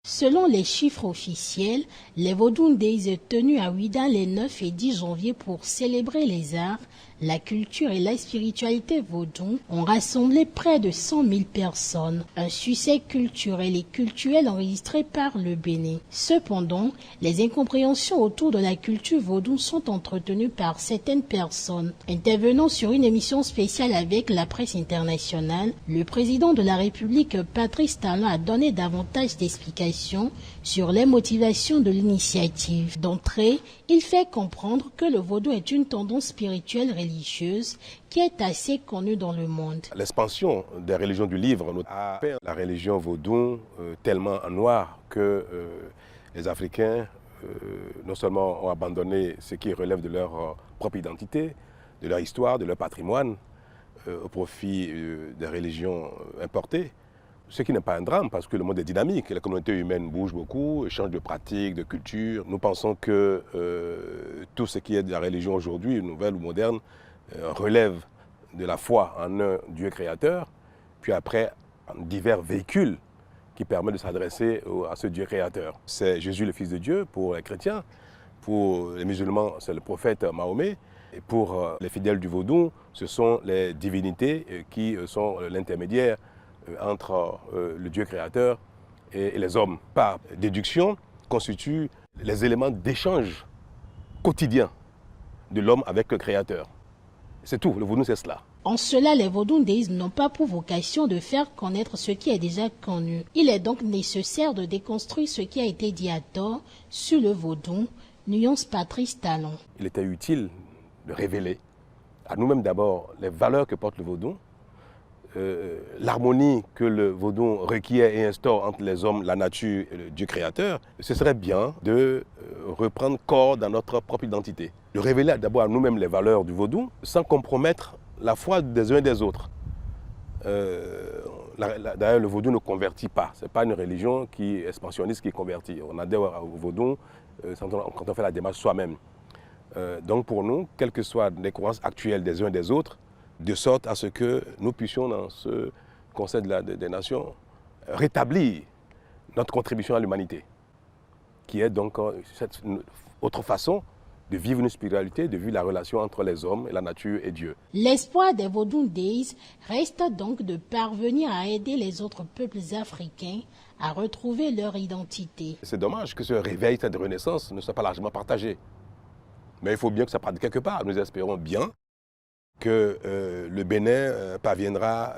Selon les chiffres officiels, les Vodun Days est tenu à Ouidah les 9 et 10 janvier pour célébrer les arts, la culture et la spiritualité vaudou ont rassemblé près de 100 000 personnes. Un succès culturel et cultuel enregistré par le Bénin. Cependant, les incompréhensions autour de la culture vaudou sont entretenues par certaines personnes. Intervenant sur une émission spéciale avec la presse internationale, le président de la République, Patrice Talon, a donné davantage d'explications sur les motivations de l'initiative. D'entrée, il fait comprendre que le vaudou est une tendance spirituelle religieuse qui est assez connue dans le monde. L'expansion des religions du livre a fait la religion vaudou tellement en noir que les Africains non seulement ont abandonné ce qui relève de leur propre identité, de leur histoire, de leur patrimoine, au profit des religions importées. Ce qui n'est pas un drame parce que le monde est dynamique, la communauté humaine bouge beaucoup, change de pratiques, de culture. Nous pensons que tout ce qui est de la religion aujourd'hui, nouvelle ou moderne, relève de la foi en un Dieu créateur, puis après en divers véhicules qui permettent de s'adresser à ce Dieu créateur. C'est Jésus le Fils de Dieu pour les chrétiens, pour les musulmans c'est le prophète Mahomet, et pour les fidèles du vaudou, ce sont les divinités qui sont l'intermédiaire entre le Dieu créateur et les hommes. Par déduction, constituent les éléments d'échange quotidien de l'homme avec le créateur. C'est tout, le vaudou c'est cela. En cela, les Vodun Days n'ont pas pour vocation de faire connaître ce qui est déjà connu. Il est donc nécessaire de déconstruire ce qui a été dit à tort sur le vaudou, nuance Patrice Talon. Il était utile de révéler à nous-mêmes d'abord les valeurs que porte le vaudou, l'harmonie que le vaudou requiert et instaure entre les hommes, la nature et le Dieu créateur. Ce serait bien de reprendre corps dans notre propre identité. De révéler d'abord à nous-mêmes les valeurs du vaudou sans compromettre la foi des uns et des autres. D'ailleurs, le vaudou ne convertit pas. Ce n'est pas une religion qui est expansionniste qui convertit. On adhère au vaudou quand on fait la démarche soi-même. Donc pour nous, quelles que soient les croyances actuelles des uns et des autres, de sorte à ce que nous puissions, dans ce Conseil des Nations, rétablir notre contribution à l'humanité, qui est donc cette autre façon de vivre une spiritualité, de vivre la relation entre les hommes et la nature et Dieu. L'espoir des Vodun Days reste donc de parvenir à aider les autres peuples africains à retrouver leur identité. C'est dommage que ce réveil, cette renaissance ne soit pas largement partagé. Mais il faut bien que ça parte quelque part. Nous espérons bien que le Bénin parviendra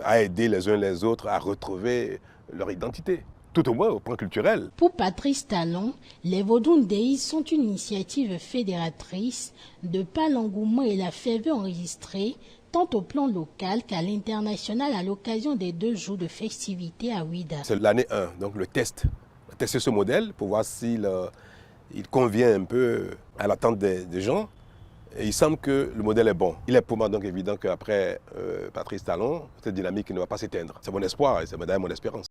à aider les uns les autres à retrouver leur identité, tout au moins au plan culturel. Pour Patrice Talon, les Vodun Days sont une initiative fédératrice de par l'engouement et la ferveur enregistrée tant au plan local qu'à l'international à l'occasion des 2 jours de festivités à Ouidah. C'est l'année 1, donc le test. Tester ce modèle pour voir s'il il convient un peu à l'attente des gens. Et il semble que le modèle est bon. Il est pour moi donc évident qu'après Patrice Talon, cette dynamique ne va pas s'éteindre. C'est mon espoir et c'est d'ailleurs mon espérance.